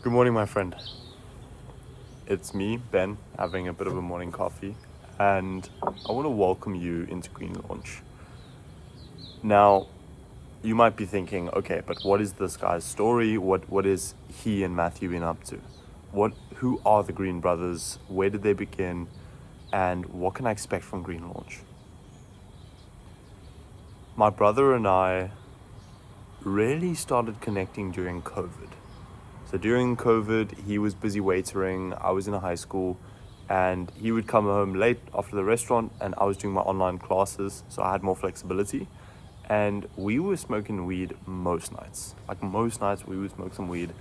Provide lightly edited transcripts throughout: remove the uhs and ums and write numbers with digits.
Good morning, my friend. It's me, Ben, having a bit of a morning coffee, and I want to welcome you into Green Launch. Now, you might be thinking, okay, but what is this guy's story? What is he and Matthew been up to? Who are the Green Brothers? Where did they begin? And what can I expect from Green Launch? My brother and I really started connecting during COVID. So during COVID, he was busy waitering, I was in a high school, and he would come home late after the restaurant, and I was doing my online classes, so I had more flexibility. And we were smoking weed most nights. Like most nights, we would smoke some weed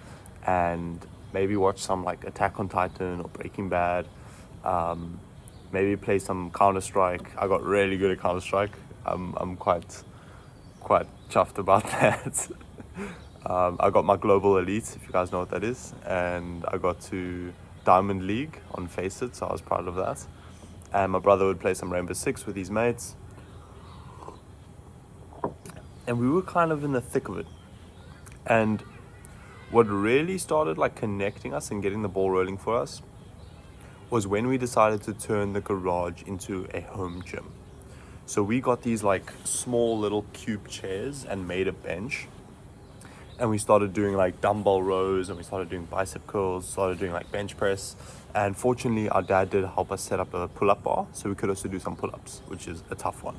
and maybe watch some like Attack on Titan or Breaking Bad. Maybe play some Counter-Strike. I got really good at Counter-Strike. I'm quite chuffed about that. I got my Global Elite, if you guys know what that is, and I got to Diamond League on Faceit, so I was proud of that. And my brother would play some Rainbow Six with his mates. And we were kind of in the thick of it. And what really started like connecting us and getting the ball rolling for us was when we decided to turn the garage into a home gym. So we got these like small little cube chairs and made a bench. And we started doing like dumbbell rows, and we started doing bicep curls, started doing like bench press. And fortunately, our dad did help us set up a pull-up bar, so we could also do some pull-ups, which is a tough one.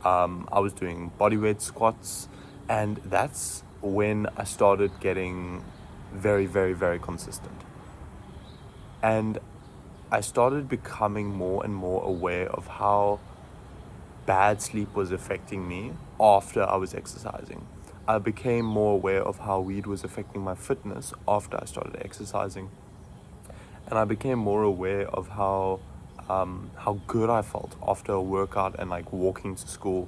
I was doing bodyweight squats, and that's when I started getting very, very, very consistent. And I started becoming more and more aware of how bad sleep was affecting me after I was exercising. I became more aware of how weed was affecting my fitness after I started exercising. And I became more aware of how good I felt after a workout and like walking to school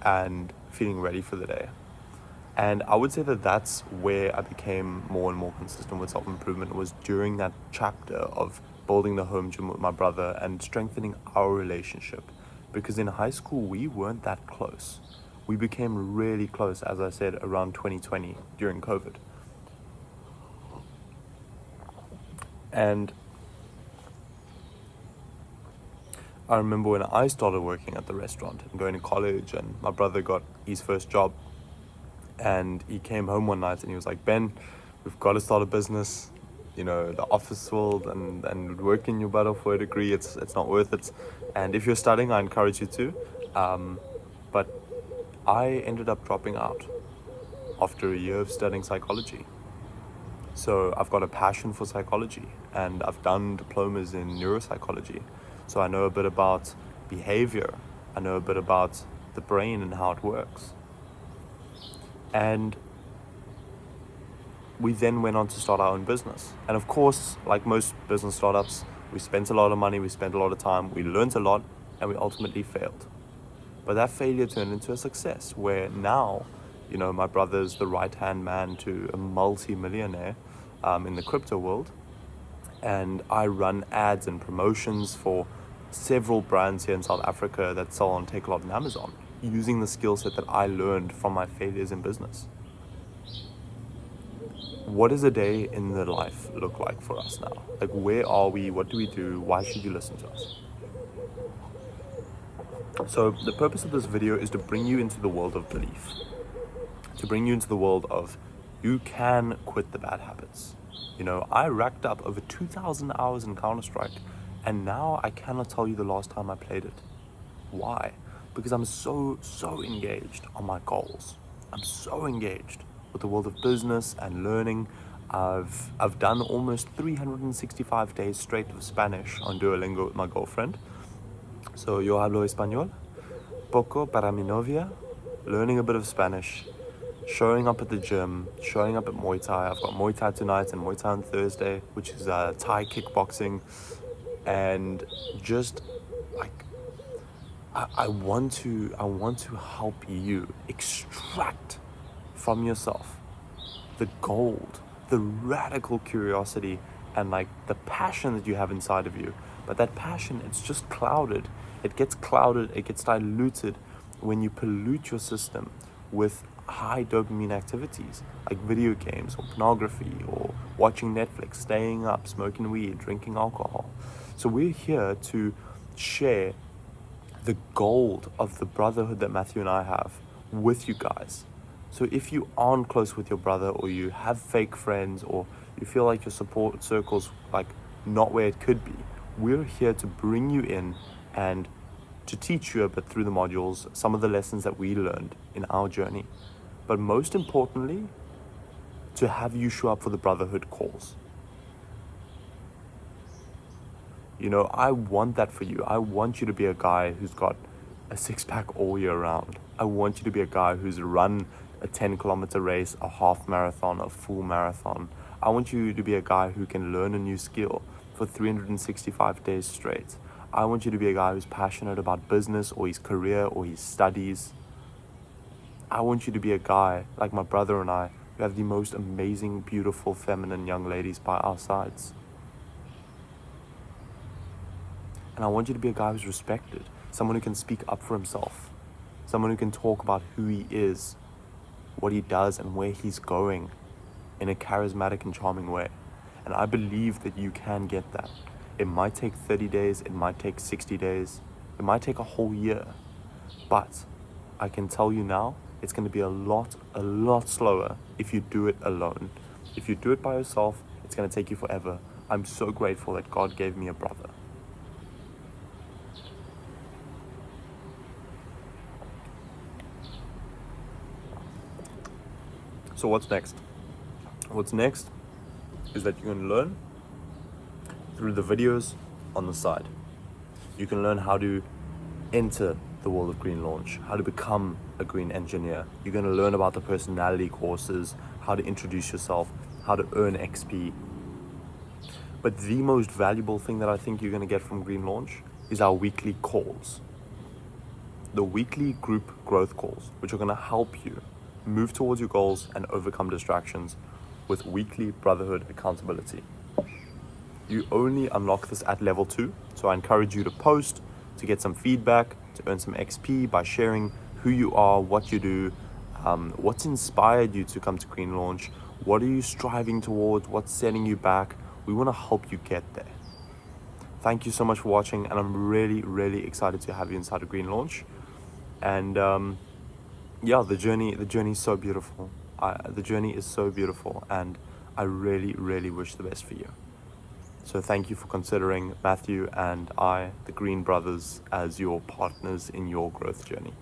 and feeling ready for the day. And I would say that that's where I became more and more consistent with self-improvement, was during that chapter of building the home gym with my brother and strengthening our relationship. Because in high school, we weren't that close. We became really close, as I said, around 2020 during COVID. And I remember when I started working at the restaurant and going to college, and my brother got his first job, and he came home one night and he was like, Ben, we've got to start a business. You know, the office world and working your butt off for a degree, it's not worth it. And if you're studying, I encourage you to. But I ended up dropping out after a year of studying psychology. So I've got a passion for psychology, and I've done diplomas in neuropsychology. So I know a bit about behavior. I know a bit about the brain and how it works. And we then went on to start our own business. And of course, like most business startups, we spent a lot of money, we spent a lot of time, we learned a lot, and we ultimately failed. But that failure turned into a success, where now, you know, my brother's the right-hand man to a multi-millionaire in the crypto world. And I run ads and promotions for several brands here in South Africa that sell on Takealot and Amazon, using the skill set that I learned from my failures in business. What does a day in the life look like for us now? Like, where are we? What do we do? Why should you listen to us? So the purpose of this video is to bring you into the world of belief, to bring you into the world of you can quit the bad habits. You know, I racked up over 2,000 hours in Counter-Strike, and now I cannot tell you the last time I played it. Why? Because I'm so engaged on my goals. I'm so engaged with the world of business and learning. I've done almost 365 days straight of Spanish on Duolingo with my girlfriend. So yo hablo español, poco para mi novia, learning a bit of Spanish, showing up at the gym, showing up at Muay Thai. I've got Muay Thai tonight and Muay Thai on Thursday, which is Thai kickboxing. And just like, I want to help you extract from yourself the gold, the radical curiosity, and like the passion that you have inside of you. But that passion, it's just clouded. It gets clouded, it gets diluted when you pollute your system with high dopamine activities like video games or pornography or watching Netflix, staying up, smoking weed, drinking alcohol. So we're here to share the gold of the brotherhood that Matthew and I have with you guys. So if you aren't close with your brother, or you have fake friends, or you feel like your support circle's like not where it could be, we're here to bring you in and to teach you a bit through the modules, some of the lessons that we learned in our journey. But most importantly, to have you show up for the brotherhood calls. You know, I want that for you. I want you to be a guy who's got a six-pack all year round. I want you to be a guy who's run a 10-kilometer race, a half marathon, a full marathon. I want you to be a guy who can learn a new skill for 365 days straight. I want you to be a guy who's passionate about business or his career or his studies. I want you to be a guy like my brother and I, who have the most amazing, beautiful, feminine young ladies by our sides. And I want you to be a guy who's respected, someone who can speak up for himself, someone who can talk about who he is, what he does, and where he's going in a charismatic and charming way. And I believe that you can get that. It might take 30 days, it might take 60 days, it might take a whole year. But I can tell you now, it's going to be a lot slower if you do it alone. If you do it by yourself, it's going to take you forever. I'm so grateful that God gave me a brother. So what's next? What's next is that you can learn through the videos on the side. You can learn how to enter the world of Green Launch, how to become a green engineer. You're going to learn about the personality courses, how to introduce yourself, how to earn XP. But the most valuable thing that I think you're going to get from Green Launch is our weekly calls. The weekly group growth calls, which are going to help you move towards your goals and overcome distractions with weekly brotherhood accountability. You only unlock this at level 2, so I encourage you to post, to get some feedback, to earn some XP by sharing who you are, what you do, what's inspired you to come to Green Launch, what are you striving towards, what's setting you back. We want to help you get there. Thank you so much for watching, and I'm really excited to have you inside of Green Launch. And yeah, the journey is so beautiful. The journey is so beautiful, and I really wish the best for you. So thank you for considering Matthew and I, the Green Brothers, as your partners in your growth journey.